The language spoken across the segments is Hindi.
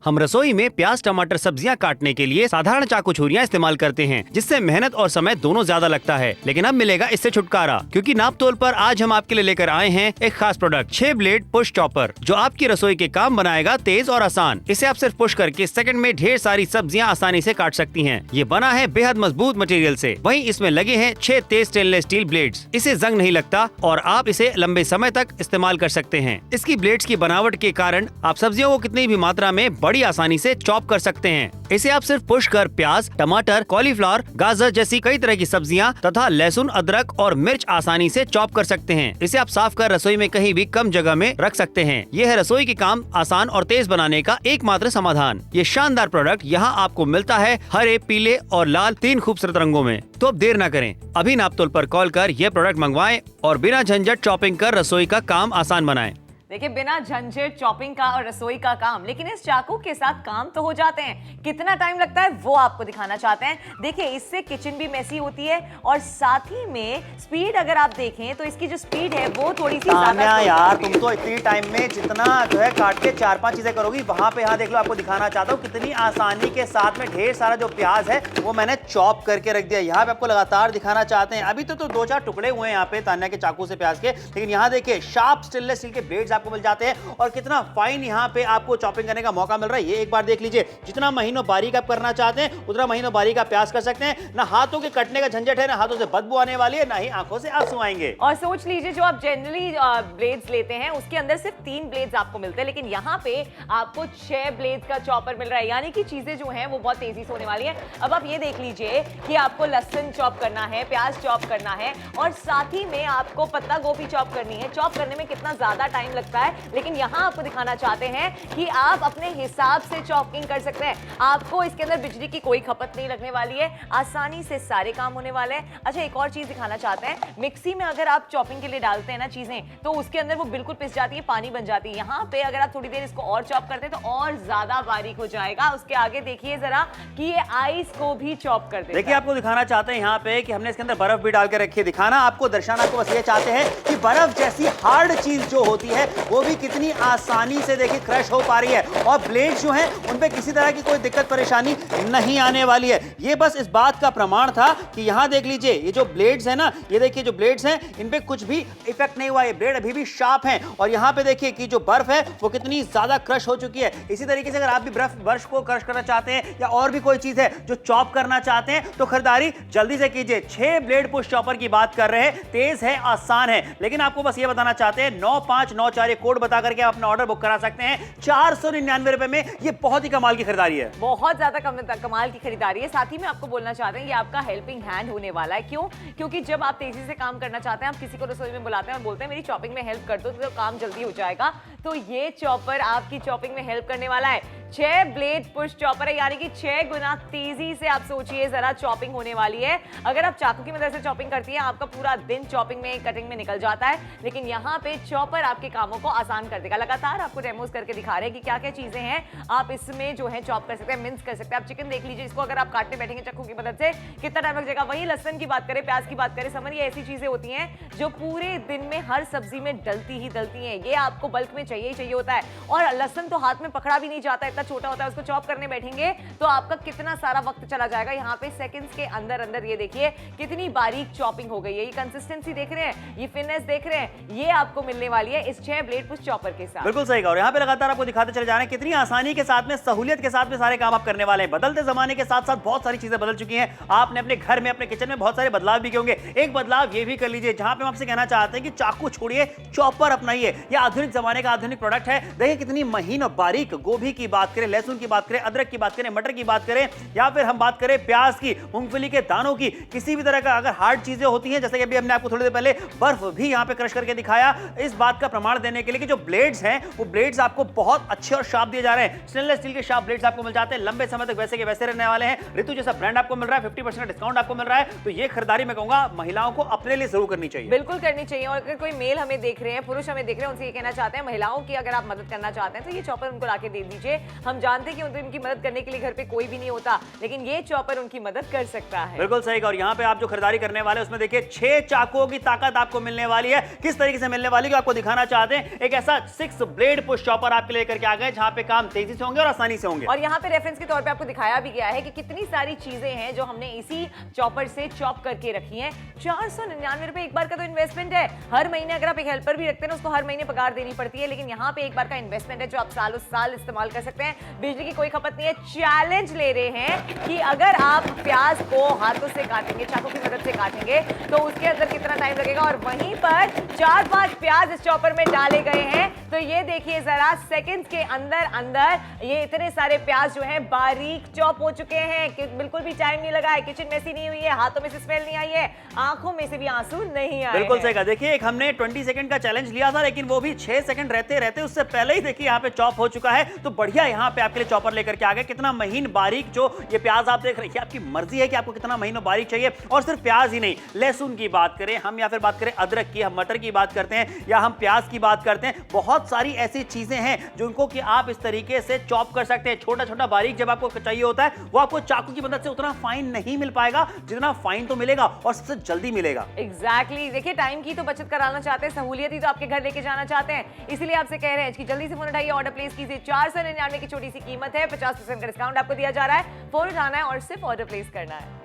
हम रसोई में प्याज, टमाटर, सब्जियां काटने के लिए साधारण चाकू छुरियां इस्तेमाल करते हैं, जिससे मेहनत और समय दोनों ज्यादा लगता है। लेकिन अब मिलेगा इससे छुटकारा, क्योंकि नाप तोल पर आज हम आपके लिए लेकर आए हैं एक खास प्रोडक्ट 6 ब्लेड पुश चॉपर, जो आपकी रसोई के काम बनाएगा तेज और आसान। इसे आप सिर्फ पुश करके सेकंड में ढेर सारी सब्जियां आसानी से काट सकती हैं। ये बना है बेहद मजबूत मटेरियल से। वहीं इसमें लगे हैं 6 तेज स्टेनलेस स्टील ब्लेड्स। इसे जंग नहीं लगता और आप इसे लंबे समय तक इस्तेमाल कर सकते हैं। इसकी ब्लेड्स की बनावट के कारण आप सब्जियों को कितनी भी मात्रा में बड़ी आसानी से चॉप कर सकते हैं। इसे आप सिर्फ पुश कर प्याज, टमाटर, कॉलीफ्लावर, गाजर जैसी कई तरह की सब्जियां तथा लहसुन, अदरक और मिर्च आसानी से चॉप कर सकते हैं। इसे आप साफ कर रसोई में कहीं भी कम जगह में रख सकते हैं। यह है रसोई के काम आसान और तेज बनाने का एकमात्र समाधान। ये शानदार प्रोडक्ट यहाँ आपको मिलता है हरे, पीले और लाल 3 खूबसूरत रंगों में। तो अब देर न करें, अभी नापतोल पर कॉल कर यह प्रोडक्ट मंगवाएं और बिना झंझट चॉपिंग कर रसोई का काम आसान बनाएं। देखिए, बिना झंझट चॉपिंग का और रसोई का काम, लेकिन इस चाकू के साथ काम तो हो जाते हैं। कितना टाइम लगता है वो आपको दिखाना चाहते हैं। देखिए, इससे किचन भी मैसी होती है और साथ ही में स्पीड अगर आप देखें तो इसकी जो स्पीड है वो थोड़ी सी ज्यादा। यार तुम तो इतनी टाइम में जितना जो है काट के 4-5 चीजें करोगी, वहां पे यहाँ देख लो, आपको दिखाना चाहता हूँ कितनी आसानी के साथ में ढेर सारा जो प्याज है वो मैंने चॉप करके रख दिया। यहाँ पे आपको लगातार दिखाना चाहते हैं। अभी तो 2-4 टुकड़े हुए हैं यहाँ पे तान्या के चाकू से प्याज के, लेकिन यहाँ देखिए शार्प स्टेनलेस स्टील के ब्लेड्स आपको मिल जाते हैं और कितना फाइन यहाँ पे आपको चॉपिंग करने का मौका मिल रहा है। ये एक बार देख लीजिए, जितना महीनों बारीक आप करना चाहते हैं उतना महीनों बारीक आप प्याज कर सकते हैं। ना हाथों के कटने का झंझट है, ना हाथों से बदबू आने वाली है, ना ही आंखों से आंसू आएंगे। और सोच लीजिए, जो आप जनरली ब्लेड्स लेते हैं उसके अंदर सिर्फ 3 ब्लेड्स आपको मिलते हैं, लेकिन यहाँ पे आपको 6 ब्लेड्स का चॉपर मिल रहा है। यानी कि चीजें जो हैं वो बहुत तेजी से होने वाली है। अब आप ये देख लीजिए कि आपको लहसुन चॉप करना है, प्याज चॉप करना है और साथ ही में आपको पत्ता गोभी चॉप करनी है। चॉप करने में कितना ज्यादा टाइम लगता है, लेकिन यहाँ आपको दिखाना चाहते हैं कि आप अपने हिसाब से चॉपिंग कर सकते हैं। आपको इसके अंदर बिजली की कोई खपत नहीं लगने वाली है, आसानी से सारे काम होने वाले हैं। अच्छा, एक और चीज दिखाना चाहते हैं, मिक्सी में अगर आप चॉपिंग के लिए डालते हैं ना चीजें, तो उसके अंदर वो बिल्कुल पिस जाती है, पानी बन जाती है। यहाँ पे अगर आप थोड़ी देर इसको और चॉप करते हैं तो और ज्यादा बारीक हो जाएगा। उसके आगे देखिए जरा कि ये आइस को भी चॉप कर देता है। देखिए, आपको दिखाना चाहते हैं यहाँ पे कि हमने इसके अंदर बर्फ भी डाल के रखी है। दिखाना आपको, दर्शाना आपको बस ये चाहते हैं कि बर्फ जैसी हार्ड चीज जो होती है वो भी कितनी आसानी से देखिए क्रश हो पा रही है और ब्लेड जो हैं उन पे किसी तरह की कोई दिक्कत परेशानी नहीं आने वाली है। ये बस इस बात का प्रमाण था कि यहाँ देख लीजिए, ये जो ब्लेड्स हैं ना, ये देखिए जो ब्लेड्स हैं इन पे कुछ भी इफेक्ट नहीं हुआ। ये ब्लेड अभी भी शार्प हैं और यहाँ पे देखिए कि जो बर्फ है वो कितनी ज्यादा क्रश हो चुकी है। इसी तरीके से अगर आप भी बर्फ को क्रश करना चाहते हैं या और भी कोई चीज है जो चॉप करना चाहते हैं तो खरीदारी जल्दी से कीजिए। 6 ब्लेड पुश चॉपर की बात कर रहे हैं, तेज है, आसान है, लेकिन आपको बस ये बताना चाहते हैं 9594 कोड बता करके आप अपना ऑर्डर बुक करा सकते हैं 499 रुपए में। ये बहुत ही कमाल की खरीदारी है, बहुत ज्यादा कमाल की खरीदारी है। साथ ही में आपको बोलना चाहते हैं ये आपका हेल्पिंग हैंड होने वाला है। क्यों? क्योंकि जब आप तेजी से काम करना चाहते हैं, आप किसी को रसोई में बुलाते हैं और बोलते हैं मेरी चॉपिंग में हेल्प कर दो तो काम जल्दी हो जाएगा, तो ये चॉपर आपकी चॉपिंग में हेल्प करने वाला है। 6 ब्लेड पुश चॉपर है, यानी कि 6 गुना तेजी से आप सोचिए जरा चॉपिंग होने वाली है। अगर आप चाकू की मदद से चॉपिंग करती हैं, आपका पूरा दिन चॉपिंग में, कटिंग में निकल जाता है, लेकिन यहाँ पे चॉपर आपके कामों को आसान कर देगा। लगातार आपको डेमोस करके दिखा रहे हैं कि क्या क्या चीजें हैं आप इसमें जो है चॉप कर सकते हैं, मिन्स कर सकते हैं। आप चिकन देख लीजिए, इसको अगर आप काटने बैठेंगे चाकू की मदद से कितना टाइम लग जाएगा। वहीं लहसुन की बात करें, प्याज की बात करें, समझ, ये ऐसी चीजें होती हैं जो पूरे दिन में हर सब्जी में डलती ही डलती हैं। ये आपको बल्क में चाहिए ही चाहिए होता है। और लहसुन तो हाथ में पकड़ा भी नहीं जाता, इतना छोटा होता है। उसको चॉप करने बैठेंगे तो आपका कितना सारा वक्त चला जाएगा। यहाँ पे सेकंड्स के अंदर अंदर ये देखिए कितनी बारीक चॉपिंग हो गई है। ये कंसिस्टेंसी देख रहे हैं, ये फिटनेस देख रहे हैं, ये आपको मिलने वाली है इस 6 ब्लेड पुश चॉपर के साथ। बिल्कुल सही कहा। और यहाँ पे लगातार आपको दिखाते चले जा रहे हैं कितनी आसानी के साथ में, सहूलियत के साथ में सारे काम आप करने वाले हैं। बदलते जमाने के साथ साथ बहुत सारी चीजें बदल चुकी हैं। आपने अपने घर में, अपने किचन में बहुत सारे बदलाव भी किए होंगे। एक बदलाव ये भी कर लीजिए, जहां पे हम आपसे कहना चाहते हैं कि चाकू छोड़िए, चॉपर अपनाइए। ये आधुनिक जमाने का आधुनिक प्रोडक्ट है। देखिए कितनी महीन और बारीक गोभी की बात करें, लहसुन की बात करें, अदरक की बात करें, मटर की बात करें, या फिर हम बात करें प्याज की, मूंगफली के दानों की, किसी भी तरह का अगर हार्ड चीजें होती हैं, जैसे कि अभी हमने आपको थोड़ी देर पहले बर्फ भी यहाँ पे क्रश करके दिखाया, इस बात का प्रमाण देने के लिए कि जो ब्लेड्स हैं वो ब्लेड्स आपको बहुत अच्छे और शार्प दिए जा रहे हैं। स्टेनलेस स्टील के शार्प ब्लेड्स आपको मिल जाते हैं, लंबे समय तक वैसे के वैसे रहने वाले हैं। ऋतु जैसा ब्रांड आपको मिल रहा है, 50% डिस्काउंट आपको मिल रहा है। तो ये खरीदारी मैं कहूंगा महिलाओं को अपने लिए जरूर करनी चाहिए, बिल्कुल करनी चाहिए। और अगर कोई मेल हमें देख रहे हैं, पुरुष हमें देख रहे हैं, उनसे ये कहना चाहते हैं महिलाओं महिलाओं की अगर आप मदद करना चाहते हैं तो ये चॉपर उनको लाके दे दीजिए। हम जानते हैं कि उनकी मदद करने के लिए घर पे कोई भी नहीं होता, लेकिन ये चॉपर उनकी मदद कर सकता है। बिल्कुल सही। और यहाँ पे आप जो खरीदारी करने वाले उसमें देखिए 6 चाकुओं की ताकत आपको मिलने वाली है। किस तरीके से मिलने वाली है आपको दिखाना चाहते हैं। एक ऐसा 6 ब्लेड पुश चॉपर आपके लेकर के आ गए जहां पे काम तेजी से होंगे और आसानी से होंगे। और यहाँ पे रेफरेंस के तौर पे आपको दिखाया भी गया है कि कितनी सारी चीजें हैं जो हमने इसी चॉपर से चॉप करके रखी हैं। 499 रुपए एक बार का तो इन्वेस्टमेंट है। हर महीने अगर आप एक हेल्पर भी रखते हैं ना, उसको हर महीने पगार देनी पड़ती है, लेकिन यहाँ पे एक बार का इन्वेस्टमेंट है जो आप सालों साल इस्तेमाल कर सकते हैं। बिजली की कोई खपत नहीं है। चैलेंज ले रहे हैं कि अगर आप प्याज को हाथों से काटेंगे, चाकू की मदद से काटेंगे, तो उसके अंदर कितना टाइम लगेगा। और वहीं पर 4-5 प्याज इस चॉपर में डाले गए हैं, तो ये देखिए जरा, सेकंड्स के अंदर अंदर ये इतने सारे प्याज जो हैं बारीक चॉप हो चुके हैं। बिल्कुल भी टाइम नहीं लगा है, किचन मेसी नहीं हुई है, हाथों में से स्मेल नहीं आई है, आंखों में से भी आंसू नहीं आए। बिल्कुल सही कहा। देखिए एक हमने 20 सेकंड का चैलेंज लिया था, लेकिन वो भी 6 सेकंड रहते रहते उससे पहले ही देखिए यहाँ पे चॉप हो चुका है। तो बढ़िया यहाँ पे आपके लिए चॉपर लेकर के आ गए। कितना महीन बारीक जो ये प्याज आप देख रहे हैं, आपकी मर्जी है कि आपको कितना महीन और बारीक चाहिए। और सिर्फ प्याज ही नहीं, लहसुन की बात करें हम या फिर बात करें अदरक की, हम मटर की बात करते हैं या हम प्याज की बात करते हैं, बहुत सारी ऐसी चीजें हैं जिनको कि आप इस तरीके से चॉप कर सकते हैं। छोटा छोटा बारीक जब आपको चाहिए होता है, वो आपको चाकू की मदद से उतना फाइन नहीं मिल पाएगा जितना फाइन तो मिलेगा और सबसे जल्दी मिलेगा। एग्जैक्टली। देखिए टाइम की तो बचत कराना चाहते हैं, सहूलियत ही तो आपके घर लेके जाना चाहते हैं, इसीलिए आपसे कह रहे हैं कि जल्दी से फोन उठाइए, ऑर्डर प्लेस कीजिए। 499 की छोटी सी कीमत है, 50% का डिस्काउंट आपको दिया जा रहा है। फोन उठाना है और सिर्फ ऑर्डर प्लेस करना है।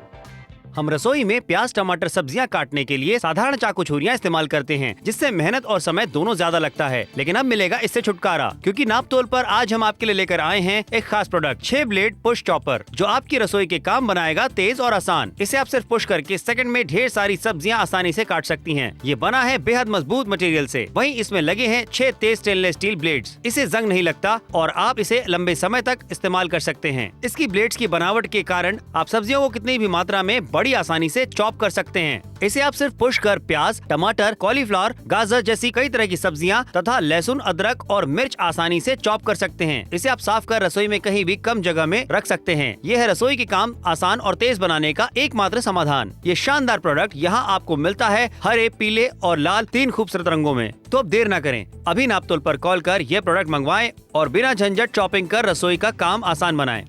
हम रसोई में प्याज, टमाटर, सब्जियां काटने के लिए साधारण चाकू छुरियां इस्तेमाल करते हैं, जिससे मेहनत और समय दोनों ज्यादा लगता है। लेकिन अब मिलेगा इससे छुटकारा, क्योंकि नाप तोल पर आज हम आपके लिए लेकर आए हैं एक खास प्रोडक्ट, 6 ब्लेड पुश चॉपर, जो आपकी रसोई के काम बनाएगा तेज और आसान। इसे आप सिर्फ पुश करके सेकंड में ढेर सारी सब्जियां आसानी से काट सकती हैं। ये बना है बेहद मजबूत मटेरियल से। वहीं इसमें लगे हैं 6 तेज स्टेनलेस स्टील ब्लेड्स। इसे जंग नहीं लगता और आप इसे लंबे समय तक इस्तेमाल कर सकते हैं। इसकी ब्लेड्स की बनावट के कारण आप सब्जियों को कितनी भी मात्रा में बड़ी आसानी से चॉप कर सकते हैं। इसे आप सिर्फ पुश कर प्याज, टमाटर, कॉलीफ्लावर, गाजर जैसी कई तरह की सब्जियां तथा लहसुन, अदरक और मिर्च आसानी से चॉप कर सकते हैं। इसे आप साफ कर रसोई में कहीं भी कम जगह में रख सकते हैं। यह है रसोई के काम आसान और तेज बनाने का एकमात्र समाधान। ये शानदार प्रोडक्ट यहाँ आपको मिलता है हरे, पीले और लाल 3 खूबसूरत रंगों में। तो अब देर न करें, अभी नापतोल पर कॉल कर यह प्रोडक्ट मंगवाएं और बिना झंझट चॉपिंग कर रसोई का काम आसान बनाएं।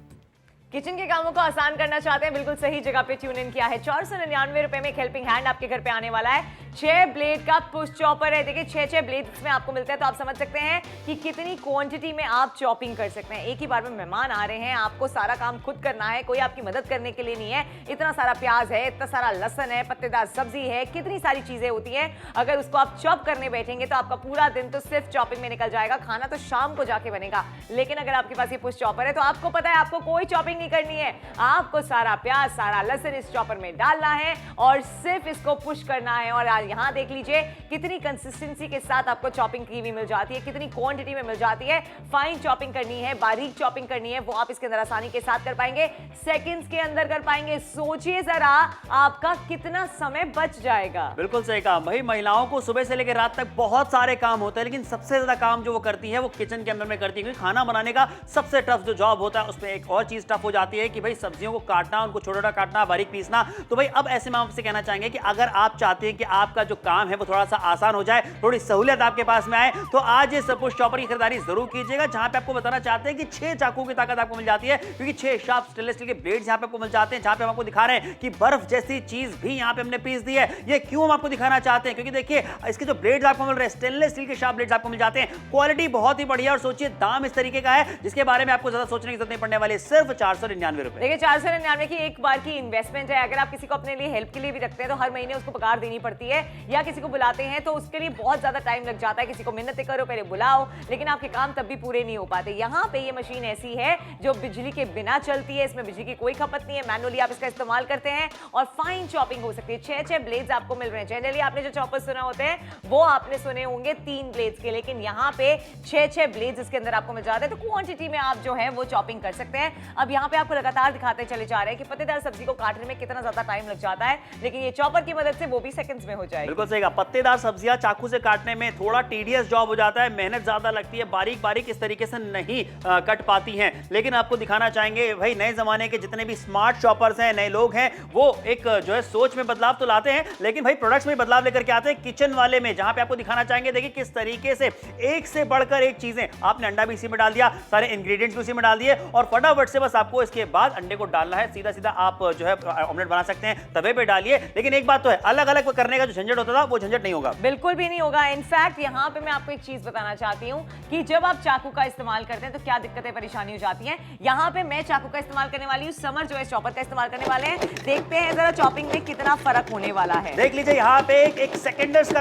किचन के कामों को आसान करना चाहते हैं, बिल्कुल सही जगह पे ट्यून इन किया है। 499 रुपए में एक हेल्पिंग हैंड आपके घर पे आने वाला है। 6 ब्लेड का पुश चॉपर है। देखिए 6 ब्लेड इसमें आपको मिलते हैं, तो आप समझ सकते हैं कि कितनी क्वांटिटी में आप चॉपिंग कर सकते हैं। एक ही बार में मेहमान आ रहे हैं, आपको सारा काम खुद करना है, कोई आपकी मदद करने के लिए नहीं है। इतना सारा प्याज है, इतना सारा लहसुन है, पत्तेदार सब्जी है, कितनी सारी चीजें होती हैं। अगर उसको आप चॉप करने बैठेंगे तो आपका पूरा दिन तो सिर्फ चॉपिंग में निकल जाएगा, खाना तो शाम को जाके बनेगा। लेकिन अगर आपके पास ये पुश चॉपर है तो आपको पता है आपको कोई चॉपिंग नहीं करनी है। आपको सारा प्याज, सारा लहसुन इस चॉपर में डालना है और सिर्फ इसको पुश करना है। और यहाँ देख लीजिए कितनी कंसिस्टेंसी के साथ आपको चॉपिंग की भी मिल जाती है, कितनी क्वांटिटी में मिल जाती है। फाइन चॉपिंग करनी है, बारीक चॉपिंग करनी है, वो आप इसके अंदर आसानी के साथ कर पाएंगे, सेकंड्स के अंदर कर पाएंगे। सोचिए जरा आपका कितना समय बच जाएगा। बिल्कुल सही कहा भाई। महिलाओं को सुबह से लेकर रात तक बहुत सारे काम होते हैं, लेकिन सबसे ज्यादा काम जो वो करती है वो किचन के अंदर में करती है, क्योंकि खाना बनाने का सबसे टफ जो जॉब होता है उसमें एक और चीज टफ हो जाती है कि भाई सब्जियों को काटना, उनको छोटा छोटा काटना, बारीक पीसना। तो भाई अब ऐसे में आपसे कहना चाहेंगे कि अगर आप चाहते हैं कि आपका जो काम है वो थोड़ा सा आसान हो जाए, थोड़ी सहूलियत आपके पास में आए, तो आज इस पुश चॉपर की खरीदारी जरूर कीजिएगा, जहां पे आपको बताना चाहते हैं कि 6 चाकू की ताकत आपको मिल जाती है, क्योंकि 6 शार्प स्टेनलेस स्टील के ब्लेड्स यहां पे आपको मिल जाते हैं, जहां पे हम आपको दिखा रहे हैं कि बर्फ जैसी चीज भी यहां पे हमने पीस दी है। ये क्यों हम आपको दिखाना चाहते हैं, क्योंकि देखिए इसके जो ब्लेड्स आपको मिल रहे हैं, स्टेनलेस स्टील के शार्प ब्लेड्स आपको मिल जाते हैं, क्वालिटी बहुत ही बढ़िया। और सोचिए दाम इस तरीके का है जिसके बारे में आपको ज्यादा सोचने की जरूरत नहीं पड़ने वाली, सिर्फ 499 रुपए। देखिए 499 की एक बार की इन्वेस्टमेंट है। अगर आप किसी को अपने लिए हेल्प के लिए भी रखते हैं तो हर महीने उसको पगार देनी पड़ती है, या किसी को बुलाते हैं तो उसके लिए बहुत ज्यादा टाइम लग जाता है। किसी को मिन्नतें करो, पहले बुलाओ, लेकिन आपके काम तब भी पूरे नहीं हो पाते। यहाँ पे ये मशीन ऐसी है जो बिजली के बिना चलती है, इसमें बिजली की कोई खपत नहीं है, मैनुअली आप इसका इस्तेमाल करते हैं और फाइन चॉपिंग हो सकती है। 6 ब्लेड्स आपको मिल रहे हैं। जनरली आपने जो चॉपर सुना होते हैं वो आपने सुने होंगे 3 ब्लेड्स के, लेकिन यहाँ पे 6 ब्लेड्स इसके अंदर आपको मिल जाते हैं, तो क्वांटिटी में आप जो है वो चॉपिंग कर सकते हैं। अब यहाँ पे आपको लगातार दिखाते चले जा रहे हैं कि पत्तेदार सब्जी को काटने में कितना ज्यादा टाइम लग जाता है, लेकिन ये चॉपर की मदद से वो भी सेकंड्स में हो जाएगी। बिल्कुल सही कहा। पत्तेदार सब्जियां चाकू से काटने में थोड़ा टीडियस जॉब हो जाता है, मेहनत ज्यादा लगती है, बारीक बारीक इस तरीके से नहीं कट पाती हैं। लेकिन आपको दिखाना चाहेंगे भाई नए जमाने के जितने भी स्मार्ट शॉपर्स हैं, नए लोग हैं, वो एक जो है सोच में बदलाव तो लाते हैं, लेकिन भाई प्रोडक्ट्स में बदलाव लेकर के आते हैं। किचन वाले में जहां पे आपको दिखाना चाहेंगे, देखिए किस तरीके से एक से बढ़कर एक चीजें, आपने अंडा भी इसी में डाल दिया, सारे इंग्रेडिएंट्स भी उसी में डाल दिए और फटाफट से बस आपको इसके बाद अंडे को डालना है। सीधा सीधा आप जो है ऑमलेट बना सकते हैं, तवे पे डालिए। लेकिन एक बात तो है, अलग अलग करने का जो झंझट होता था वो झंझट नहीं होगा, बिल्कुल भी नहीं होगा। इनफैक्ट यहाँ पे मैं आपको एक चीज बताना चाहती हूँ कि जब आप चाकू का इस्तेमाल करते हैं तो क्या दिक्कतें परेशानी हो जाती हैं। यहाँ पे मैं चाकू का इस्तेमाल करने वाली हूँ, समर जो है चॉपर का इस्तेमाल करने वाले हैं। देखते हैं जरा चॉपिंग में कितना फर्क होने वाला है। देख लीजिए यहाँ पे एक सेकंड्स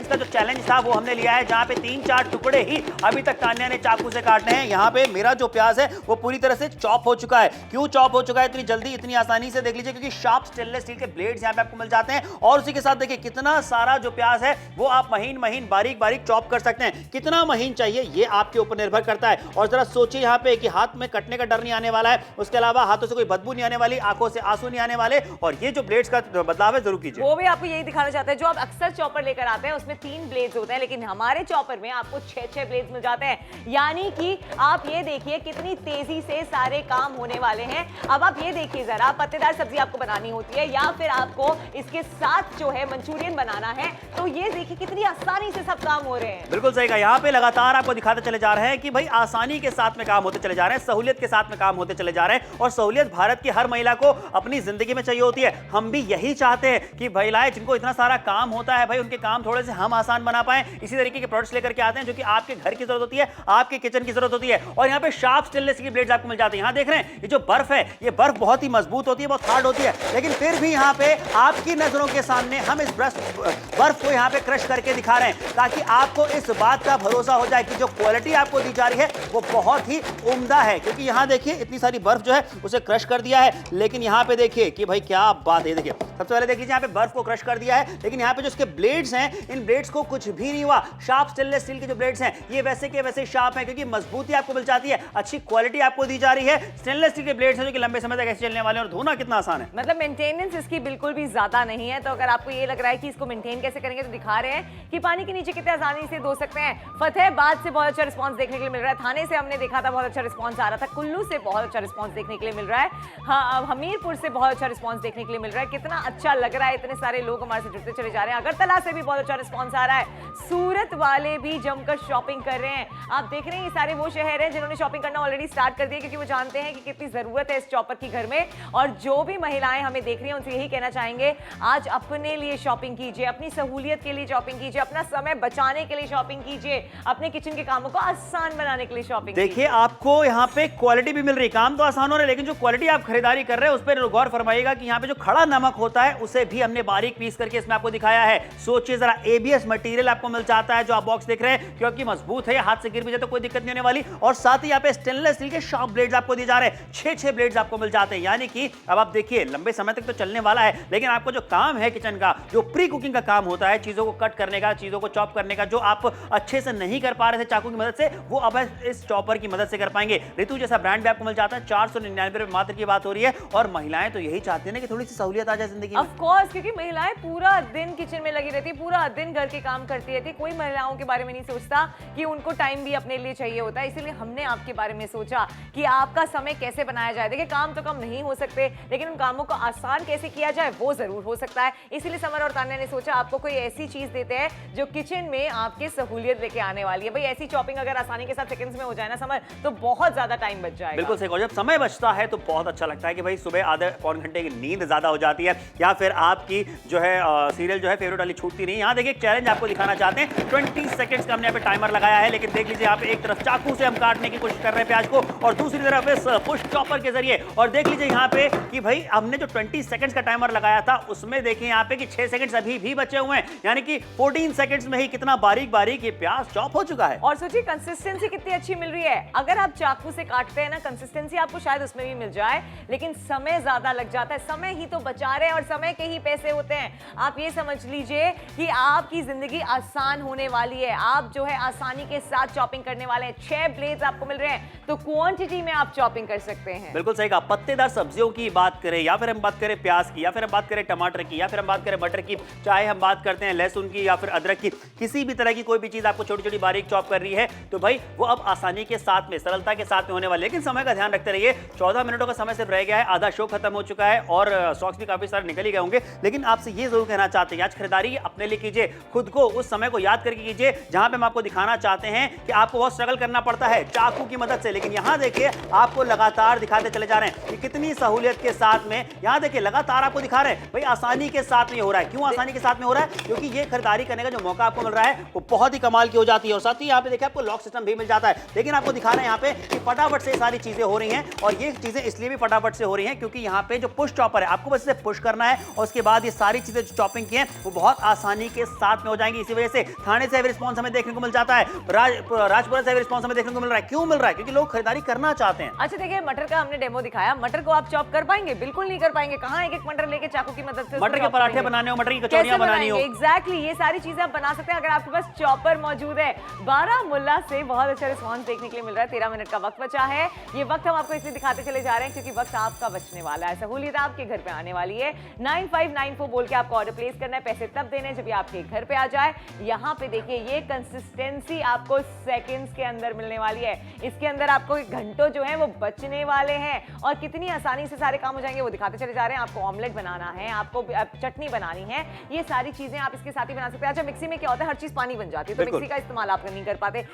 का जो चैलेंज था वो हमने लिया है, जहाँ पे 3-4 टुकड़े ही अभी तक तान्या ने चाकू से काटने हैं। यहाँ पे मेरा जो प्याज है वो पूरी तरह से चॉप हो चुका है। क्यों चॉप हो चुका है इतनी जल्दी, इतनी आसानी से? देख लीजिए क्योंकि शार्प स्टेनलेस स्टील के ब्लेड्स यहाँ पे आपको मिल जाते हैं और उसी के साथ देखिए कितना सारा जो प्याज है वो आप महीन महीन बारीक बारीक चॉप कर सकते हैं। कितना महीन चाहिए ये आपके ऊपर निर्भर करता है। और जरा सोचिए यहाँ पे कि हाथ में कटने का डर नहीं आने वाला है, उसके अलावा हाथों से कोई बदबू नहीं आने वाली, आंखों से आंसू नहीं आने वाले। और ये जो ब्लेड्स का बदलाव है जरूर कीजिए। वो भी आपको यही दिखाना चाहते हैं। जो आप अक्सर चॉपर लेकर आते हैं उसमें 3 ब्लेड्स होते हैं, लेकिन हमारे चॉपर में आपको 6 ब्लेड्स मिल जाते हैं। यानी कि आप ये देखिए कितनी तेजी से सारे काम होने वाले हैं। अब आप ये देखिए जरा, पत्तेदार सब्जी आपको बनानी होती है या फिर आपको इसके साथ जो है मंचूरियन बनाना है, तो ये देखिए कितनी आसानी से सब काम हो रहे हैं। बिल्कुल सही कहा। यहाँ पे लगातार आपको दिखाते चले जा रहे हैं कि भाई आसानी के साथ में काम होते चले जा रहे हैं, सहूलियत के साथ में काम होते चले जा रहे हैं। और सहूलियत भारत की हर महिला को अपनी जिंदगी में चाहिए होती है। हम भी यही चाहते हैं कि महिलाएं जिनको इतना सारा काम होता है भाई उनके काम थोड़े से हम आसान बना पाएं। इसी तरीके के प्रोडक्ट्स लेकर के आते हैं जो कि आपके घर की जरूरत होती है, आपके किचन की जरूरत होती है। और यहाँ पे शार्प स्टेनलेस की ब्लेड्स आपको मिल जाती है। यहाँ देख रहे हैं ये जो बर्फ है, ये बर्फ बहुत ही मजबूत होती है, बहुत हार्ड होती है, लेकिन फिर भी यहाँ पे आपकी नजरों के सामने हम इस बर्फ को यहाँ पे क्रश करके दिखा रहे हैं ताकि आपको इस बात का भरोसा हो जाए कि जो क्वालिटी आपको दी जा रही है वो बहुत ही उम्दा है। क्योंकि यहाँ देखिए इतनी सारी बर्फ जो है उसे क्रश कर दिया है, लेकिन यहाँ पे देखिए कि भाई क्या बात है। देखिए सबसे पहले देखिए यहाँ पे बर्फ को क्रश कर दिया है, लेकिन यहाँ पे जो इसके ब्लेड्स हैं, इन ब्लेड्स को कुछ भी नहीं हुआ। शार्प स्टेनलेस स्टील के जो ब्लेड्स हैं ये वैसे के वैसे शार्प हैं, क्योंकि मजबूती आपको मिल जाती है, अच्छी क्वालिटी आपको दी जा रही है। स्टेनलेस स्टील के ब्लेड्स हैं जो कि लंबे समय तक ऐसे चलने वाले हैं और धोना कितना आसान है। मतलब मेंटेनेंस इसकी बिल्कुल भी ज्यादा नहीं है। तो अगर आपको ये लग रहा है कि इसको मेंटेन कैसे करेंगे, तो दिखा रहे हैं कि पानी के नीचे कितने आसानी से धो सकते हैं। फतेहाबाद से बहुत अच्छा रिस्पांस देखने के लिए मिल रहा है, थाने से हमने देखा था बहुत अच्छा रिस्पांस आ रहा था, कुल्लू से बहुत अच्छा रिस्पांस देखने के लिए मिल रहा है, हाँ हमीरपुर से बहुत अच्छा रिस्पांस देखने के लिए मिल रहा है। कितना अच्छा लग रहा है, इतने सारे लोग हमारे से जुड़ते चले जा रहे हैं। अगरतला से भी बहुत अच्छा रिस्पांस आ रहा है, सूरत वाले भी जमकर शॉपिंग कर रहे हैं। आप देख रहे हैं ये सारे वो शहर हैं जिन्होंने शॉपिंग करना ऑलरेडी स्टार्ट कर दिया, क्योंकि वो जानते हैं कि कितनी जरूरत है इस चॉपर की घर में। और जो भी महिलाएं हमें देख रही हैं उनसे यही कहना चाहेंगे, आज अपने लिए शॉपिंग कीजिए, अपनी सहूलियत के लिए शॉपिंग कीजिए, अपना समय बचाने के लिए शॉपिंग कीजिए, अपने किचन के कामों को आसान बनाने के लिए शॉपिंग देखिए। आपको यहाँ पे क्वालिटी भी मिल रही, काम तो आसान हो रहा है, लेकिन जो क्वालिटी आप खरीदारी कर रहे हैं उस पर गौर फरमाइएगा कि यहाँ पे जो खड़ा नमक होता है उसे भी हमने बारीक पीस करके इसमें आपको दिखाया है। सोचिए जरा, एबीएस मटेरियल आपको मिल जाता है जो आप बॉक्स देख रहे हैं, क्योंकि मजबूत है, हाथ से गिर भी जाए तो कोई दिक्कत नहीं होने वाली। और साथ ही यहाँ पे स्टेनलेस स्टील के शार्प ब्लेड्स आपको दिए जा रहे हैं, 6 ब्लेड्स आपको मिल जाते हैं। यानी कि अब आप देखिए लंबे समय तक तो चलने वाला है, लेकिन आपको जो काम है किचन का, जो प्री कुकिंग का काम होता है, चीजों को कट करने का, चीजों को चॉप करने का, जो आप अच्छे से नहीं कर पा रहे थे चाकू की मदद से, वो अब इस चॉपर की मदद से कर पाएंगे। ऋतु जैसा ब्रांड भी आपको मिल जाता है, 499 रुपए मात्र की बात हो रही है। और महिलाएं तो यही चाहती है ना कि थोड़ी सी सहूलियत आ जाए जिंदगी में। ऑफ कोर्स, क्योंकि महिलाएं पूरा दिन किचन में लगी रहती है, पूरा दिन घर के काम करती रहती है। कोई महिलाओं के बारे में नहीं सोचता कि उनको टाइम भी अपने लिए चाहिए होता है। इसीलिए हमने आपके बारे में सोचा कि आपका समय कैसे बनाया जाए। देखिए काम तो कम नहीं हो सकते, लेकिन उन कामों को आसान कैसे किया जाए वो जरूर हो सकता है। इसीलिए समर और तान्या ने सोचा आपको कोई ऐसी चीज देते हैं जो किचन में आपके सहूलियत लेके आने वाली है। भाई ऐसी चॉपिंग अगर आसानी के साथ सेकंड्स में हो जाए ना समर, तो बहुत ज्यादा टाइम बच जाएगा। बिल्कुल सही। जब समय बचता है तो बहुत अच्छा लगता है कि भाई सुबह आधे पौन घंटे की नींद ज्यादा हो जाती है, या फिर आपकी जो है सीरियल जो है फेवरेट वाली छूटती नहीं। यहाँ देखिए एक चैलेंज आपको दिखाना चाहते हैं, 20 सेकंड्स का हमने यहाँ पे टाइमर लगाया है, लेकिन देख लीजिए यहाँ पे एक तरफ चाकू से हम काटने की कोशिश कर रहे हैं प्याज को और दूसरी तरफ इस पुश चॉपर के जरिए। और देख लीजिए यहाँ पे कि भाई हमने जो 20 सेकंड्स का टाइमर लगाया था उसमें देखिए यहाँ पे कि 6 सेकंड्स अभी भी बचे हुए हैं, यानी कि 14 सेकंड्स में ही कितना बारीक बारीक ये प्याज चॉप हो चुका है। और सोचिए कंसिस्टेंसी कितनी अच्छी मिल रही है। अगर आप चाकू से काटते हैं ना, कंसिस्टेंसी आपको शायद उसमें भी मिल जाए, लेकिन समय ज्यादा लग जाता है। समय ही तो बचा रहे हैं और समय के ही पैसे होते हैं। आप ये समझ लीजिए कि आपकी जिंदगी आसान होने वाली है। आप जो है आसानी के साथ चॉपिंग करने वाले हैं। 6 ब्लेड्स आपको मिल रहे हैं, तो क्वांटिटी में आप चॉपिंग कर सकते हैं। बिल्कुल सही कहा। पत्तेदार सब्जियों की बात करें, या फिर हम बात करें प्याज की, या फिर हम बात करें टमाटर की, या फिर हम बात करें मटर की, चाहे हम बात करते हैं लहसुन की या फिर अदरक की, किसी भी तरह की कोई भी चीज आपको छोटी छोटी बारीक चॉप कर रही है तो भाई वो अब आसानी के साथ में, सरलता के साथ में होने वाले। लेकिन समय का ध्यान रखते रहिए, 14 मिनटों का समय सिर्फ रह गया है, आधा शो खत्म हो चुका है और स्टॉक्स भी काफी सारे निकल ही गए होंगे। लेकिन आपसे ये जरूर कहना चाहते हैं आज खरीदारी अपने लिए कीजिए, खुद को उस समय को याद करके कीजिए जहां पे हम आपको दिखाना चाहते हैं कि आपको बहुत स्ट्रगल करना पड़ता है चाकू की मदद से। लेकिन यहां देखिए आपको लगातार दिखाते चले जा रहे हैं कि कितनी सहूलियत के साथ में, यहां देखिए लगातार आपको दिखा रहे हैं भाई आसानी के साथ में हो रहा है। क्यों आसानी के साथ में हो रहा है? क्योंकि ये खरीदारी करने का जो मौका आपको मिल रहा है वो बहुत ही कमाल की हो जाती है। और साथ ही यहाँ पे देखिए आपको लॉक सिस्टम भी मिल जाता है। लेकिन आपको दिखा रहे हैं यहाँ पे कि फटाफट से सारी चीजें हो रही हैं और ये चीजें इसलिए भी फटाफट से हो रही हैं क्योंकि यहाँ पे जो पुश चॉपर है आपको बस इसे पुश करना है और उसके बाद ये सारी चीजें जो चॉपिंग की हैं वो बहुत आसानी के साथ में हो जाएंगी। इसी वजह से थाने से रिस्पॉन्स हमें देखने को मिल जाता है, राजपुरा से रिस्पॉन्स हमें देखने को मिल रहा है। क्यों मिल रहा है? क्योंकि लोग खरीदारी करना चाहते हैं। अच्छा देखिए, मटर का हमने डेमो दिखाया, मटर को आप चॉप कर पाएंगे? बिल्कुल नहीं कर पाएंगे। कहाँ एक एक मटर लेके चाकू की मदद से मटर के पराठे बनाने हो, मटर की कचौड़ियां बनानी हो, एग्जैक्टली ये सारी चीजें आप बना सकते हैं अगर आपके पास चॉपर मौजूद है। बारामुल्ला से बहुत अच्छा रिस्पॉन्स देखने के लिए मिल रहा है। 13 मिनट का वक्त बचा है। ये वक्त हम आपको इसलिए दिखाते चले जा रहे हैं क्योंकि वक्त आपका बचने वाला है, सहूलियत आपके घर पे आने वाली है। 9594 बोल के आपको ऑर्डर प्लेस करना है, पैसे तब देने जब ये आपके घर पे आ जाए। यहाँ पे देखिए ये कंसिस्टेंसी आपको सेकंड्स के अंदर मिलने वाली है। इसके अंदर आपको घंटों जो है वो बचने वाले हैं और कितनी आसानी से सारे काम हो जाएंगे वो दिखाते चले जा रहे हैं। आपको ऑमलेट बनाना है, आपको चटनी बनानी है, ये सारी चीजें आप इसके साथ ही बना सकते हैं। अच्छा मिक्सी में क्या होता है, हर चीज पानी बन जाती है तो मिक्सी का इस्तेमाल आप नहीं कर पाते।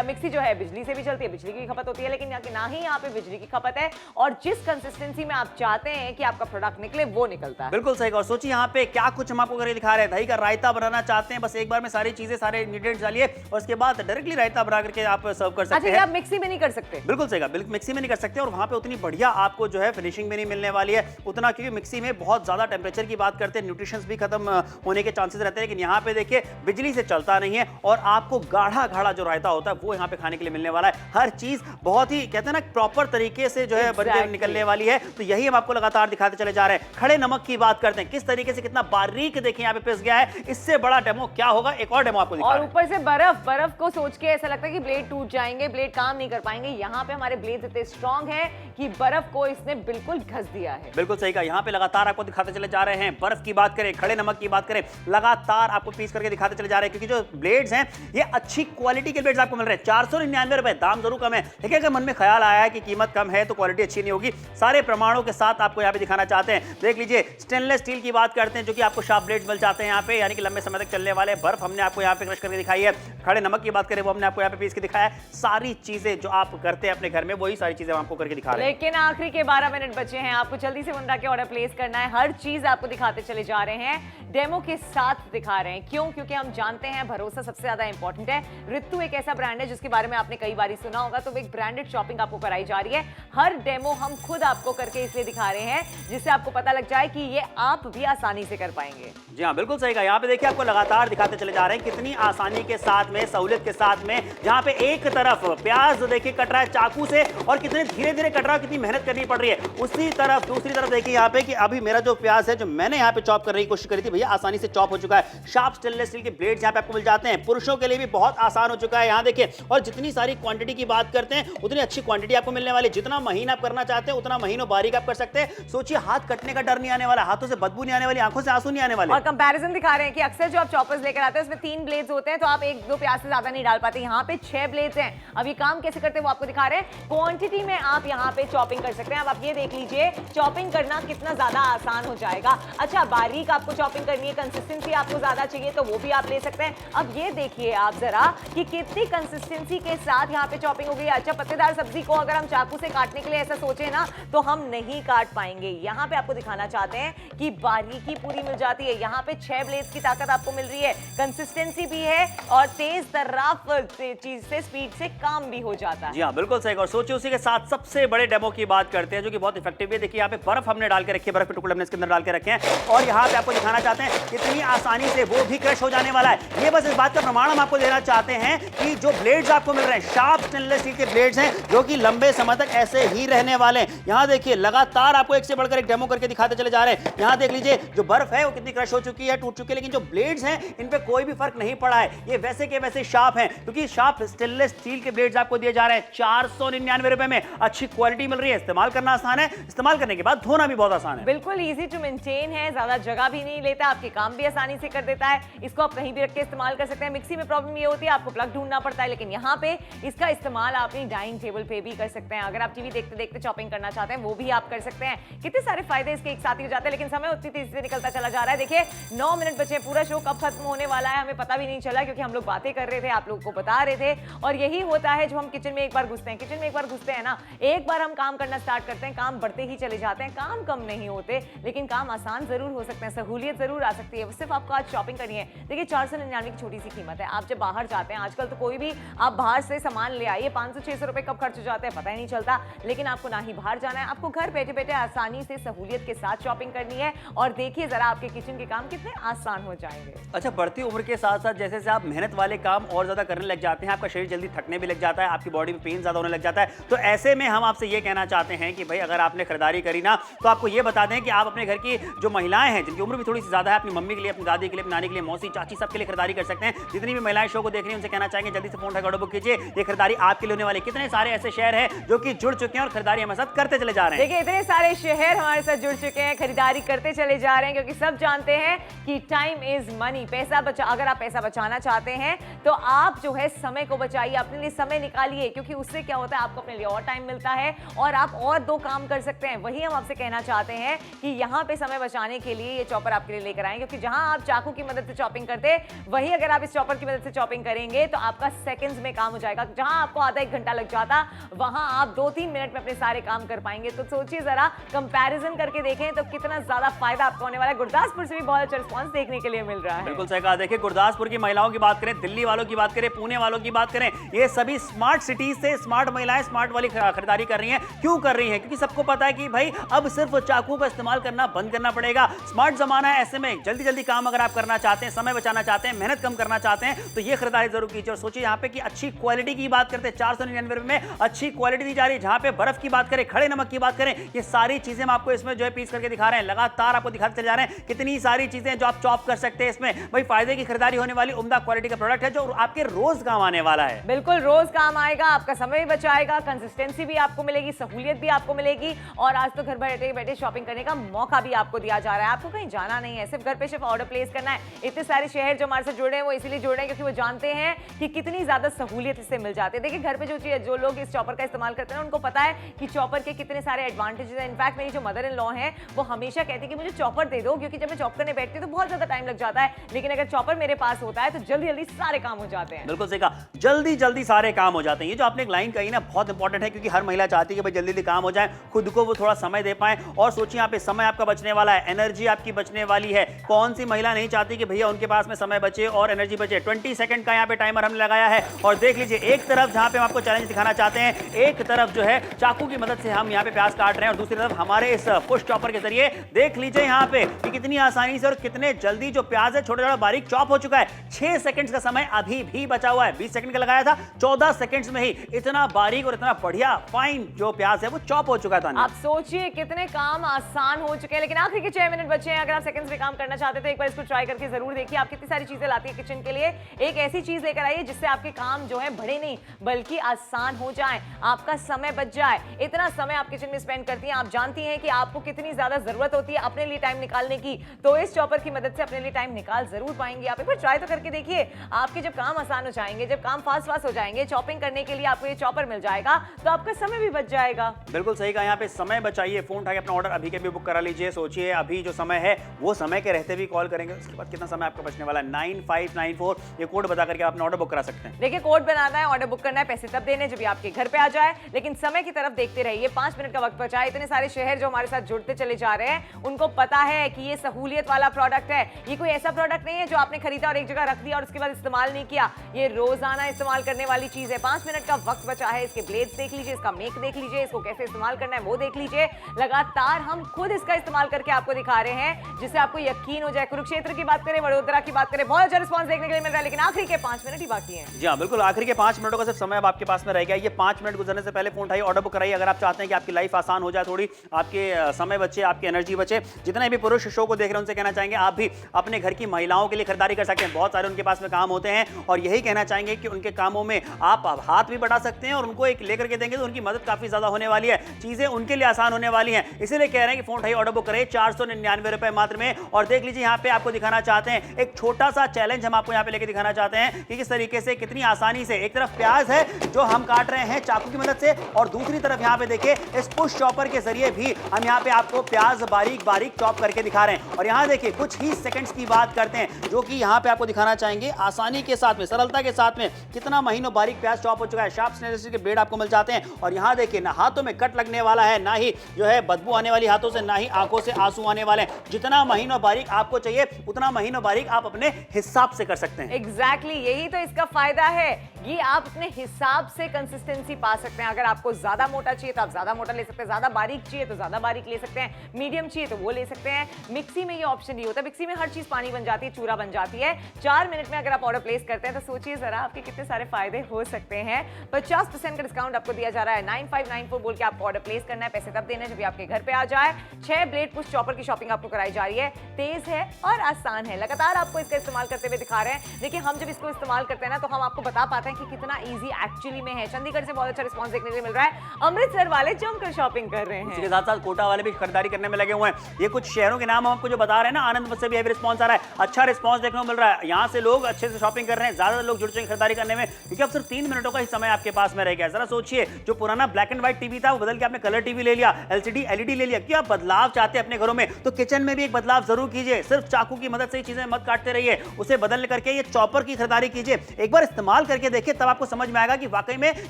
मिक्सी जो है बिजली से भी चलती है, बिजली की खपत होती है, लेकिन ना ही यहाँ पे बिजली की खपत है और जिस कंसिस्टेंसी में आप चाहते हैं कि आपका प्रोडक्ट निकले वो निकलता है। बिल्कुल सही। और सोचिए यहाँ पे क्या कुछ हम आपको करके दिखा रहे हैं। दही का रायता बनाना चाहते हैं, बस एक बार में सारी चीजें, सारे इंग्रेडिएंट्स डालिए और उसके बाद डायरेक्टली रायता बना करके आप सर्व कर सकते हैं। आप मिक्सी में नहीं कर सकते? बिल्कुल सही, बिल्कुल मिक्सी में नहीं कर सकते और वहां पे उतनी बढ़िया आपको जो है फिनिशिंग भी नहीं मिलने वाली है उतना, क्योंकि मिक्सी में बहुत ज्यादा टेम्परेचर की बात करते हैं, न्यूट्रिशंस भी खत्म होने के चांसेस रहते हैं। लेकिन यहाँ पे देखिए बिजली से चलता नहीं है और आपको गाढ़ा गाढ़ा जो रायता होता है वो यहाँ पे खाने के लिए मिलने वाला है। हर चीज बहुत ही कहते हैं ना प्रॉपर तरीके से जो है बन के निकलने वाली है। तो यही हम आपको लगातार दिखाते चले जा रहे हैं। खड़े नमक की बात करते हैं, किस तरीके से कितना बारीक देखिए यहाँ पे पिस गया है। इससे बड़ा डेमो क्या होगा, एक और डेमो आपको दिखा रहे हैं। और ऊपर से बर्फ को सोच के ऐसा लगता है कि ब्लेड टूट जाएंगे, ब्लेड काम नहीं कर पाएंगे। यहाँ पे हमारे ब्लेड इतने स्ट्रॉन्ग है कि बर्फ को इसने बिल्कुल घस दिया है। बिल्कुल सही कहा। यहाँ पे लगातार आपको दिखाते चले जा रहे हैं। बर्फ की बात करें, खड़े नमक की बात करें, लगातार आपको पीस करके दिखाते चले जा रहे हैं क्योंकि जो ब्लेड्स हैं ये अच्छी क्वालिटी के ब्लेड्स आपको मिल रहे हैं। 499 रुपए, दाम जरूर कम है लेकिन अगर मन में ख्याल आया है कि कीमत कम है तो क्वालिटी अच्छी नहीं होगी, सारे प्रमाणों के साथ आपको यहाँ पे दिखाना चाहते हैं। देख लीजिए, स्टेनलेस स्टील की बात करते हैं जो कि आपको शार्प ब्लेड्स मिल जाते हैं यहाँ पे, यानी कि लंबे समय तक चलने वाले। बर्फ हमने आपको यहाँ पे क्रश करके दिखाई है। खड़े नमक की बात करें वो हमने आपको यहाँ पे पीस के दिखाया है। सारी चीजें जो आप करते हैं अपने घर में वही सारी चीजें हम आपको करके दिखा रहे हैं। लेकिन आखिरी के 12 मिनट बचे हैं, आपको जल्दी से मुंडा के ऑर्डर प्लेस करना है। हर चीज आपको दिखाते चले जा रहे हैं, डेमो के साथ दिखा रहे हैं। क्यों? क्योंकि हम जानते हैं भरोसा सबसे ज्यादा इंपॉर्टेंट है। ऋतु एक ऐसा ब्रांड है जिसके बारे में आपने कई बार सुना होगा, तो एक ब्रांडेड शॉपिंग आपको कराई जा रही है। हर डेमो हम खुद आपको करके इसलिए दिखा रहे हैं जिससे आपको पता लग जाए कि ये आप भी आसानी से कर पाएंगे। जी हाँ, बिल्कुल सही कहा। यहाँ पे देखिए आपको लगातार दिखाते चले जा रहे हैं कितनी आसानी के साथ में, सहूलियत के साथ में। जहाँ पे एक तरफ प्याज देखिए कट रहा है चाकू से और कितने धीरे धीरे कट रहा है, कितनी मेहनत करनी पड़ रही है। उसी तरफ दूसरी तरफ देखिए यहाँ पे कि अभी मेरा जो प्याज है जो मैंने यहाँ पे चॉप करने की कोशिश करी थी भैया आसानी से चॉप हो चुका है। शार्प स्टेनलेस स्टील के ब्लेड्स यहाँ पे आपको मिल जाते हैं। पुरुषों के लिए भी बहुत आसान हो चुका है यहाँ देखिए। और जितनी सारी क्वांटिटी की बात करते हैं उतनी अच्छी क्वांटिटी आपको मिलने वाली। जितना महीन आप करना चाहते हैं उतना महीनों बारीक आप कर सकते हैं। सोचिए, हाथ कटने का डर नहीं आने वाला, हाथों से बदबू नहीं आने वाली, आंखों से आंसू नहीं आने वाले। और कंपैरिजन दिखा रहे हैं कि अक्सर जो आप चॉपर्स लेकर आते हैं उसमें 3 ब्लेड्स होते हैं तो आप 1-2 प्याज से ज्यादा नहीं डाल पाते। यहाँ पे 6 ब्लेड्स हैं। अब ये काम कैसे करते हैं वो आपको दिखा रहे हैं। क्वांटिटी में आप यहाँ पे चॉपिंग कर सकते हैं। अब आप ये देख लीजिए चॉपिंग करना कितना ज्यादा आसान हो जाएगा। अच्छा, बारीक आपको चॉपिंग करनी है, कंसिस्टेंसी आपको ज्यादा चाहिए तो वो भी आप ले सकते हैं। अब ये देखिए आप जरा कि कितनी कंसिस्टेंसी के साथ यहाँ पे चॉपिंग हो गई है। अच्छा, पत्तेदार सब्जी को अगर हम चाकू से काटने के लिए ऐसा सोचे ना तो हम नहीं काट पाएंगे। यहाँ पे आपको दिखाना चाहते हैं कि बारीकी पूरी मिल जाती है। यहाँ पे 6 ब्लेड्स की ताकत आपको मिल रही है, कंसिस्टेंसी भी है और तेज तर्राफ चीज से, स्पीड से काम भी हो जाता है। जी हाँ, बिल्कुल सही। और सोचिए उसी के साथ सबसे बड़े डेमो की बात करते हैं जो कि बहुत इफेक्टिव है। देखिए यहाँ पे बर्फ हमने डाल के रखी है, बर्फ के टुकड़े हमने इसके अंदर डाल के रखे हैं और यहाँ पे आपको दिखाना चाहते हैं कितनी आसानी से वो भी क्रश हो जाने वाला है। ये बस इस बात का प्रमाण हम आपको देना चाहते हैं कि जो ब्लेड्स आपको मिल रहे हैं शार्प स्टेनलेस स्टील के ब्लेड्स हैं जो कि लंबे समय तक ऐसे ही रहने वाले हैं। यहाँ देखिए लगातार आपको एक से बढ़कर एक डेमो करके दिखाते चले जा रहे हैं। यहाँ देख लीजिए जो बर्फ है वो कितनी क्रश हो चुकी है, टूट चुकी है, लेकिन जो ब्लेड्स हैं इन पे कोई भी फर्क नहीं पड़ा है। ये वैसे के वैसे शार्प हैं क्योंकि शार्प स्टेनलेस स्टील के ब्लेड्स आपको दिए जा रहे हैं 499 रुपए में। अच्छी क्वालिटी मिल रही है, इस्तेमाल करना आसान है, इस्तेमाल करने के बाद धोना भी बहुत आसान है। बिल्कुल इजी टू मेंटेन है, ज्यादा जगह भी नहीं लेता। आपके काम भी आसानी से कर देता है। इसको आप कहीं भी रख के इस्तेमाल कर सकते हैं। मिक्सी में प्रॉब्लम ये होती है आपको प्लग ढूंढना पड़ता है, लेकिन यहाँ पे इसका इस्तेमाल आप अपनी डाइनिंग टेबल पे भी कर सकते हैं। अगर आप टीवी देखते देखते चॉपिंग करना चाहते हैं वो भी आप कर सकते हैं। कितने सारे फायदे इसके एक साथ ही हो जाते हैं, लेकिन समय उतनी तेजी से निकलता चला जा रहा है। देखिए 9 मिनट बचे, पूरा शो कब खत्म होने वाला है हमें पता भी नहीं चला, क्योंकि हम लोग बातें कर रहे थे, आप लोगों को बता रहे थे। और यही होता है जब हम किचन में एक बार घुसते हैं, किचन में एक बार घुसते हैं ना, एक बार हम काम करना स्टार्ट करते हैं, काम बढ़ते ही चले जाते हैं। काम कम नहीं होते, लेकिन काम आसान जरूर हो सकते हैं, सहूलियत जरूर आ सकती है। सिर्फ आपको आज शॉपिंग करनी है। देखिए 499 की छोटी सी कीमत है। आप जब बाहर जाते हैं, आजकल तो कोई भी आप बाहर से सामान ले आइए, 500-600 रुपए कब खर्च हो जाते हैं पता ही नहीं चलता। लेकिन आपको ना ही बाहर जाना है, आपको घर बैठे बैठे आसानी से सहूलियत के साथ शॉपिंग करनी है। और देखिए जरा आपके किचन के काम कितने आसान हो जाएंगे। अच्छा, बढ़ती उम्र के साथ साथ जैसे जैसे आप मेहनत वाले काम और ज्यादा करने लग जाते हैं, आपका शरीर जल्दी थकने भी लग जाता है, आपकी बॉडी में पेन ज्यादा होने लग जाता है। तो ऐसे में हम आपसे ये कहना चाहते हैं कि भाई अगर आपने खरीदारी करी ना, तो आपको ये बता दें कि आप अपने घर की जो महिलाएं हैं जिनकी उम्र भी थोड़ी सी ज्यादा है, अपनी मम्मी के लिए, अपनी दादी के लिए, अपनी नानी के लिए, मौसी, चाची, सबके लिए खरीदारी कर सकते हैं। जितनी भी महिलाएं शो को देख रही हैं उनसे कहना चाहेंगे जल्दी से फोन उठाकर ऑर्डर बुक कीजिए। ये खरीदारी आपके लिए होने वाली। कितने सारे ऐसे शहर हैं जो कि जुड़ चुके हैं और खरीदारी हमारे साथ करते चले जा रहे हैं। देखिए इतने सारे शहर हमारे साथ जुड़ चुके हैं, खरीदारी करते चले जा रहे हैं, क्योंकि सब जानते हैं कि टाइम इज मनी। पैसा बचा, अगर आप पैसा बचाना चाहते हैं तो आप जो है समय को बचाइए, अपने लिए समय निकालिए, क्योंकि उससे क्या होता है आपको अपने लिए और टाइम मिलता है और आप और 2 काम कर सकते हैं। वही हम आपसे कहना चाहते हैं कि यहाँ पे समय बचाने के लिए ये चॉपर आपके लिए लेकर आए, क्योंकि जहां आप चाकू की मदद से चॉपिंग करते, वही अगर आप इस चॉपर की मदद से चॉपिंग करेंगे तो आपका सेकंड्स में काम हो जाएगा। जहां आपको आधा 1 घंटा लग जाता, वहां आप 2-3 मिनट में अपने सारे काम कर पाएंगे। तो सोचिए जरा, कंपैरिजन करके देखें तो कितना ज्यादा फायदा आपको होने वाला है। गुरदासपुर से भी बहुत अच्छा रिस्पॉन्स देखने के लिए मिल रहा है। बिल्कुल सही कहा। देखिए गुरदासपुर की महिलाओं की बात करें, दिल्ली वालों की बात करें, पुणे वालों की बात करें, ये सभी स्मार्ट सिटीज से स्मार्ट महिलाएं स्मार्ट वाली खरीदारी कर रही हैं। क्यों कर रही हैं? क्योंकि सबको पता है कि भाई अब सिर्फ चाकू का इस्तेमाल करना बंद करना पड़ेगा। स्मार्ट जमाना है, ऐसे में जल्दी जल्दी काम अगर आप करना चाहते हैं, समय बचाना चाहते हैं, मेहनत कम करना चाहते हैं, तो ये खरीदारी जरूर कीजिए। और सोचिए यहाँ पे कि अच्छी क्वालिटी की बात करते हैं, 499 में अच्छी क्वालिटी दी जा रही है। जहां पे बर्फ की बात करें, खड़े नमक की बात करें, ये सारी चीजें हम आपको इसमें जो है पीस करके दिखा रहे हैं, लगातार आपको दिखाते चले जा रहे हैं। कितनी सारी चीजें जो आप चॉप कर सकते हैं इसमें। भाई फायदे की खरीदारी होने वाली, उम्दा क्वालिटी का प्रोडक्ट है जो आपके रोज काम आने वाला है। बिल्कुल रोज काम आएगा, आपका समय भी बचाएगा, कंसिस्टेंसी भी आपको मिलेगी, सहूलियत भी आपको मिलेगी। और आज तो घर बैठे बैठे शॉपिंग करने का मौका भी आपको दिया जा रहा है। आपको कहीं जाना नहीं है, सिर्फ घर पे सिर्फ ऑर्डर प्लेस करना है। इतने सारे शहर जो हमारे साथ जुड़े हैं वो इसीलिए जुड़े हैं क्योंकि वो जानते हैं कि कितनी ज्यादा सहूलियत इससे मिल जाती है। देखिए घर पे जो लोग इस चॉपर का इस्तेमाल करते हैं उनको पता है कि चॉपर के कितने सारे एडवांटेजेस हैं। इनफैक्ट मेरी जो मदर इन लॉ है वो हमेशा कहती है कि मुझे चॉपर दे दो, क्योंकि जब मैं चॉप करने बैठती हूँ तो बहुत ज्यादा टाइम लग जाता है, लेकिन अगर चॉपर मेरे पास होता है तो जल्दी जल्दी सारे काम हो जाते हैं। बिल्कुल सही कहा, जल्दी जल्दी सारे काम हो जाते हैं। ये जो आपने एक लाइन कही ना बहुत इंपॉर्टेंट है, क्योंकि हर महिला चाहती है कि भाई जल्दी जल्दी काम हो जाए, खुद को वो थोड़ा समय दे पाए। और सोचिए यहाँ पे समय आपका बचने वाला है, एनर्जी आपकी बचने वाली है। कौन सी महिला नहीं चाहती कि भैया उनके पास में समय बचे और एनर्जी बचे। 20 सेकंड का यहाँ पे टाइमर हमने लगाया है और देख लीजिए एक तरफ जहाँ पे हम आपको चैलेंज दिखाना चाहते हैं, एक तरफ जो है चाकू की मदद से हम यहाँ पे प्याज काट रहे हैं और दूसरी तरफ हमारे इस पुश चॉपर के जरिए देख लीजिए यहाँ पे कि कितनी आसानी से और कितने जल्दी जो प्याज है छोटा छोटा बारीक चॉप हो चुका है। 6 सेकंड्स का समय अभी भी बचा हुआ है। 20 सेकंड का लगाया था, 14 सेकंड्स में ही इतना बारीक और इतना बढ़िया फाइन जो प्याज है वो चॉप हो चुका था। आप सोचिए कितने काम आसान हो चुके हैं। लेकिन आखिरी के 6 मिनट बचे हैं। अगर आप सेकंड्स में काम करना चाहते हैं तो एक बार इसको ट्राई करके जरूर देखिए। आप कितनी सारी चीजें लाती है किचन के लिए। एक ऐसी चीज लेकर आइए जिससे आपके काम जो है बढ़े नहीं बल्कि आसान हो जाए, आपका समय बच जाए। इतना समय आप किचन में स्पेंड करती हैं, आप जानती हैं कि आपको कितनी ज्यादा जरूरत होती है अपने लिए टाइम निकालने की। तो इस चॉपर की मदद से अपने लिए टाइम निकाल जरूर पाएंगे। आप एक बार ट्राई तो करके देखिए। आपके जब काम आसान हो जाएंगे, जब काम फास्ट हो जाएंगे, चॉपिंग करने के लिए आपको ये चॉपर मिल जाएगा तो आपका समय भी बच जाएगा। बिल्कुल सही कहा, यहाँ पे समय बचाइए। फोन उठाकर अपना ऑर्डर अभी के भी बुक करा लीजिए। सोचिए अभी जो समय है वो समय के रहते भी कॉल करेंगे, उसके बाद कितना समय आपका बचने वाला है। 9594 ये कोड बता करके आप अपना ऑर्डर बुक करा सकते हैं। देखिए कोड बनाना है, ऑर्डर बुक करना है, पैसे तब देने जब आपके घर पे आ जाए। लेकिन समय की तरफ देखते रहिए। 5 मिनट का वक्त बचा है। इतने सारे शहर जो हमारे साथ जुड़ते चले जा रहे हैं उनको पता है कि ये सहूलियत वाला प्रोडक्ट है। ये कोई ऐसा प्रोडक्ट नहीं है जो आपने खरीदा और एक जगह रख दिया और उसके बाद इस्तेमाल नहीं किया। ये रोजाना इस्तेमाल करने वाली चीज है। 5 मिनट का वक्त बचा है। इसके ब्लेड्स देख लीजिए, इसका मेक देख लीजिए, इसको कैसे इस्तेमाल करना है वो देख लीजिए। लगातार हम खुद इसका इस्तेमाल करके आपको दिखा रहे हैं जिससे आपको यकीन हो जाए। कुरुक्षेत्र की बात करें, वडोदरा की बात करें, बहुत अच्छा रिस्पॉन्स देखने के लिए मिल रहा है। लेकिन आखिरी के 5 मिनट ही बाकी हैं। जी हाँ बिल्कुल, आखिरी के 5 मिनटों का सिर्फ समय अब आपके पास में रह गया। ये 5 मिनट गुजरने से पहले फोन उठाइए, ऑर्डर बुक कराइए। अगर आप चाहते हैं कि आपकी लाइफ आसान हो जाए, थोड़ी आपके समय बचे, आपकी एनर्जी बचे। जितने भी पुरुष शो को देख रहे हैं उनसे कहना चाहेंगे आप भी अपने घर की महिलाओं के लिए खरीदारी कर सकते हैं। बहुत सारे उनके पास में काम होते हैं और यही कहना चाहेंगे कि उनके कामों में आप हाथ भी बढ़ा सकते हैं और उनको एक लेकर के देंगे तो उनकी मदद काफी ज्यादा होने वाली है। चीजें उनके लिए आसान होने वाली हैं। इसीलिए कह रहे हैं कि फोन उठाइए, ऑर्डर बुक करें। 499 रुपए मात्र में और देख लीजिए यहाँ पे आपको दिखाना चाहते हैं एक छोटा सा चैलेंज हम आपको यहाँ पे लेके दिखाना चाहते हैं कि किस तरीके से कितनी आसानी से एक तरफ प्याज है जो हम काट रहे हैं चाकू की मदद से, और दूसरी तरफ यहाँ पे देखिए इस पुश चॉपर के जरिए भी हम यहाँ पे आपको प्याज बारीक बारीक चॉप करके दिखा रहे हैं। और यहाँ देखिए कुछ ही सेकंड्स की बात करते हैं जो कि यहाँ पे आपको दिखाना चाहेंगे आसानी के साथ में, सरलता के साथ में कितना महीनों बारीक प्याज चॉप हो चुका है। शार्प स्टेनलेस के ब्लेड आपको मिल जाते हैं और यहाँ देखिए ना हाथों में कट लगने वाला है, ना ही जो है बदबू आने वाली हाथों से, ना ही आंखों से आंसू आने वाले हैं। जितना महीनों बारीक आपको चाहिए उतना महीनों बारीक आप अपने हिसाब से कर सकते हैं। एग्जैक्टली यही तो इसका फायदा है, ये आप अपने हिसाब से कंसिस्टेंसी पा सकते हैं। अगर आपको ज्यादा मोटा चाहिए तो आप ज्यादा मोटा ले सकते हैं, ज्यादा बारीक चाहिए तो ज्यादा बारीक ले सकते हैं, मीडियम चाहिए तो वो ले सकते हैं। मिक्सी में ये ऑप्शन नहीं होता, मिक्सी में हर चीज पानी बन जाती है, चूरा बन जाती है। 4 मिनट में अगर आप ऑर्डर प्लेस करते हैं तो सोचिए जरा आपके कितने सारे फायदे हो सकते हैं। 50% का डिस्काउंट आपको दिया जा रहा है। 9594 बोल के आपको ऑर्डर प्लेस करना है, पैसे तब देने जब आपके घर पे आ जाए। 6 ब्लेड पुश चॉपर की शॉपिंग आपको कराई जा रही है, तेज है और आसान है। लगातार आपको इसका इस्तेमाल करते हुए दिखा रहे हैं। देखिए हम जब इसको इस्तेमाल करते हैं ना तो हम आपको बता पाते हैं कि कितना ईजी एक्चुअली में है। चंडीगढ़ से बहुत अच्छा रिस्पांस देखने के लिए मिल रहा है, अमृतसर वाले जमकर शॉपिंग कर रहे हैं, इसके साथ साथ कोटा वाले भी खरीदारी करने में लगे हुए हैं। ये कुछ शहरों के नाम हम आपको जो बता रहे हैं ना, आनंद से भी हैवी रिस्पांस आ रहा है, अच्छा रिस्पांस देखने को मिल रहा है। यहाँ से लोग अच्छे से शॉपिंग कर रहे हैं, ज्यादा लोग जुड़ चुके हैं खरीदारी करने में, क्योंकि अब सिर्फ 3 मिनटों का ही समय आपके पास में रह गया। जरा सोचिए जो पुराना ब्लैक एंड व्हाइट टीवी था वो बदल के आपने कलर टीवी ले लिया, एलसीडी एलईडी ले लिया। क्या बदलाव चाहते हैं अपने घरों में तो किचन में भी एक बदलाव जरूर कीजिए। सिर्फ चाकू की मदद से ही चीजें मत काटते रहिए, उसे बदल करके ये चॉपर की खरीदारी कीजिए। एक बार इस्तेमाल करके देखिए, तब आपको समझ में आएगा कि वाकई में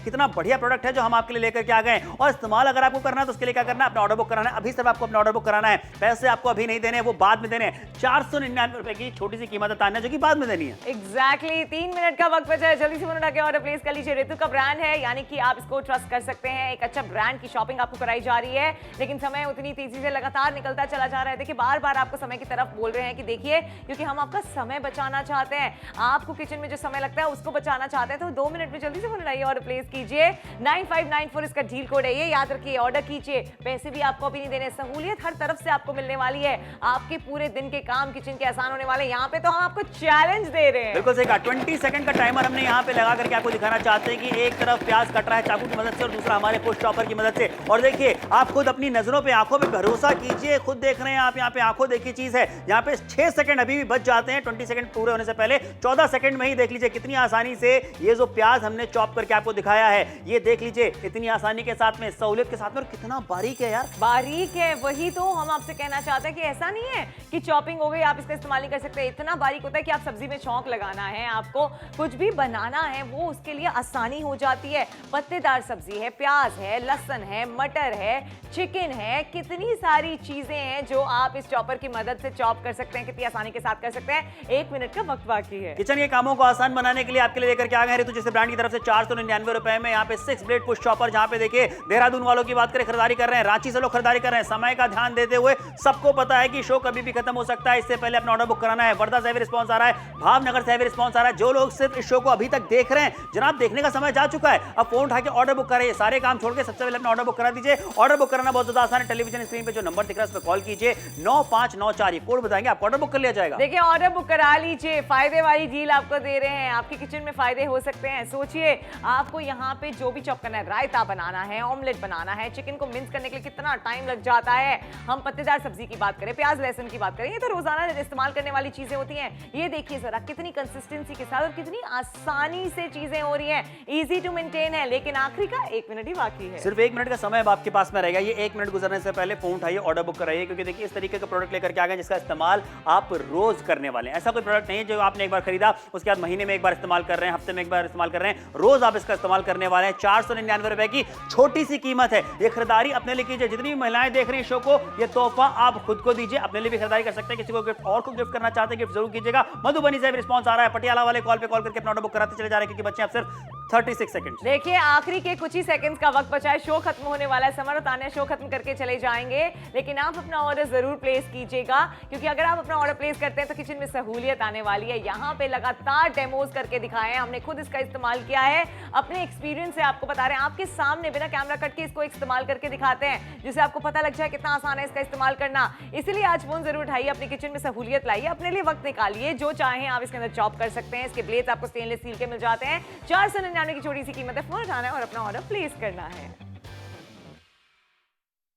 कितना बढ़िया प्रोडक्ट है जो हम आपके लिए लेकर के आ गए। और इस्तेमाल अगर आपको करना है तो उसके लिए क्या करना है, अपना ऑर्डर बुक कराना है। अभी सिर्फ आपको अपना ऑर्डर बुक कराना है, पैसे आपको अभी नहीं देने, वो बाद में देने। 499 रुपए की छोटी सी कीमत है जो कि बाद में देनी है। एग्जैक्टली 3 मिनट का वक्त बचा है, जल्दी से उठा के ऑर्डर प्लेस कर लीजिए। ऋतु का ब्रांड है, यानी कि आप इसको ट्रस्ट कर सकते हैं। एक अच्छा ब्रांड की शॉपिंग आपको कराई जा रही है, लेकिन समय उतनी तेजी से लगातार निकलता चला जा रहा है। देखिए बार बार आपको समय की तरफ बोल रहे हैं कि देखिए, क्योंकि हम आपका समय बचाना चाहते हैं। आपको किचन में जो समय लगता है उसको बचाना चाहते हैं, तो 2 मिनट में जल्दी से फोन उठाइए, ऑर्डर प्लेस कीजिए। 9594 इसका डील कोड है, ये याद रखिए। ऑर्डर कीजिए, पैसे भी आपको अभी नहीं देने, सहूलियत हर तरफ से आपको मिलने वाली है। आपके पूरे दिन के काम किचन के आसान होने वाले। यहाँ पे तो हम आपको चैलेंज दे रहे हैं। बिल्कुल सही कहा, 20 सेकंड का टाइमर हमने यहाँ पे लगा करके आपको दिखाना चाहते हैं कि एक तरफ प्याज कट रहा है चाकू की मदद से और दूसरा हमारे पुश चॉपर की मदद से। और देखिए आप खुद अपनी नजरों पे, आंखों पे भरोसा कीजिए, खुद देख रहे हैं आप, यहाँ पे आंखों देखी चीज है। यहाँ पे 6 सेकंड अभी भी बच जाते हैं 20 सेकंड पूरे होने से पहले। 14 सेकंड में ही देख लीजिए कितनी आसानी से ये जो प्याज हमने चॉप करके आपको दिखाया है, ये देख लीजिए इतनी आसानी के साथ में, सहूलियत के साथ में, और कितना बारीक है यार, बारीक है। वही तो हम आपसे कहना चाहते हैं कि ऐसा नहीं है कि चॉपिंग हो गई आप इसका इस्तेमाल नहीं कर सकते। इतना बारीक होता है कि आप सब्जी में छौंक लगाना है, आपको कुछ भी बनाना है, वो उसके लिए आसानी हो जाती है। पत्तेदार सब्जी है, प्याज है, लहसुन है, मटर है, चिकन है, कितनी सारी चीजें हैं जो आप इस चॉपर की मदद से चॉप कर सकते हैं, कितनी आसानी के साथ कर सकते हैं। 1 मिनट का वक्त बाकी है। किचन के कामों को आसान बनाने के लिए आपके लिए लेकर के आ गए ऋतु जैसे ब्रांड की तरफ से 499 रुपए में यहाँ पे 6 ब्लेड पुश चॉपर। जहाँ पे देखिए देहरादून वालों की बात करें, खरीदारी कर रहे हैं, रांची से लोग खरीदारी कर रहे हैं। समय का ध्यान देते हुए, सबको पता है कि शो कभी भी खत्म हो सकता है, इससे पहले अपना ऑर्डर बुक कराना है। वर्धा से भी रिस्पॉन्स आ रहा है, भावनगर से भी रिस्पॉन्स आ रहा है। जो लोग सिर्फ इस शो को अभी तक देख रहे हैं, जनाब देखने का समय जा चुका है, अब फोन उठा के ऑर्डर बुक करें। सारे काम छोड़ के सबसे पहले अपना ऑर्डर बुक करा दीजिए। ऑर्डर बुक कराना बहुत ज्यादा आसान है, टेलीविजन स्क्रीन पे जो नंबर दिख रहा है उस पर कॉल कीजिए, 9594, ये कोड बताएंगे, आप ऑर्डर बुक कर लिया जाएगा। देखिए ऑर्डर बुक करा लीजिए, फायदे वाली डील आपको दे रहे हैं, आपके किचन में फायदे हो सकते हैं। सोचिए आपको यहाँ पे जो भी चॉप करना है, रायता बनाना है, ऑमलेट बनाना है, चिकन को मिक्स करने के लिए कितना टाइम लग जाता है। हम पत्तेदार सब्जी की बात करें, प्याज लहसुन की बात करें, ये तो रोजाना इस्तेमाल करने वाली चीजें होती हैं। ये देखिए जरा कितनी कंसिस्टेंसी के साथ और कितनी आसानी से चीजें हो रही हैं, इजी टू मेंटेन है। लेकिन आखिरी का 1 मिनट ही बाकी है, सिर्फ 1 मिनट का समय अब आपके पास में रहेगा। ये 1 मिनट गुजरने से पहले फोन उठाइए, ऑर्डर बुक कराइए, क्योंकि देखिए इस तरीके का प्रोडक्ट लेकर के आ गए जिसका इस्तेमाल आप रोज करने वाले हैं। ऐसा कोई प्रोडक्ट नहीं है जो आपने एक बार खरीदा उसके बाद महीने में एक बार इस्तेमाल कर रहे हैं, हफ्ते में एक बार इस्तेमाल कर रहे हैं, रोज आप इसका इस्तेमाल करने वाले हैं। 499 रुपए की छोटी सी कीमत है, ये खरीदारी अपने लिए कीजिए। जितनी भी महिलाएं देख रही हैं शो को, ये तोहफा आप खुद को दीजिए, अपने लिए भी खरीदारी कर सकते हैं। किसी को गिफ्ट और को गिफ्ट करना चाहते हैं, गिफ्ट जरूर कीजिएगा। मधुबनी से रिस्पॉन्स आ रहा है, पटियाला वाले कॉल पे कॉल करके अपना ऑर्डर बुक कराते चले जा रहे हैं, क्योंकि बच्चे आप सिर्फ 36 सेकंड। देखिए आखिरी के कुछ ही सेकंड्स का वक्त बचा है, शो खत्म होने वाला है। समर और तान्या शो खत्म करके चले जाएंगे, लेकिन आप अपना ऑर्डर जरूर प्लेस कीजिएगा, क्योंकि अगर आप अपना ऑर्डर प्लेस करते हैं तो किचन में सहूलियत आने वाली है। यहाँ पे लगातार डेमोज करके दिखाए हैं, हमने खुद इसका इस्तेमाल किया है, अपने एक्सपीरियंस से आपको बता रहे हैं, आपके सामने बिना कैमरा कट के इसको इस्तेमाल करके दिखाते हैं, जिससे आपको पता लग जाए कितना आसान है इसका इस्तेमाल करना। इसलिए आज फोन जरूर उठाइए, अपने किचन में सहूलियत लाइए, अपने लिए वक्त निकालिए, जो चाहें आप इसके अंदर चॉप कर सकते हैं। इसके ब्लेड्स आपको स्टेनलेस स्टील के मिल जाते हैं। 499 की छोटी सी कीमत है, फोन उठाना है और अपना ऑर्डर प्लेस करना है।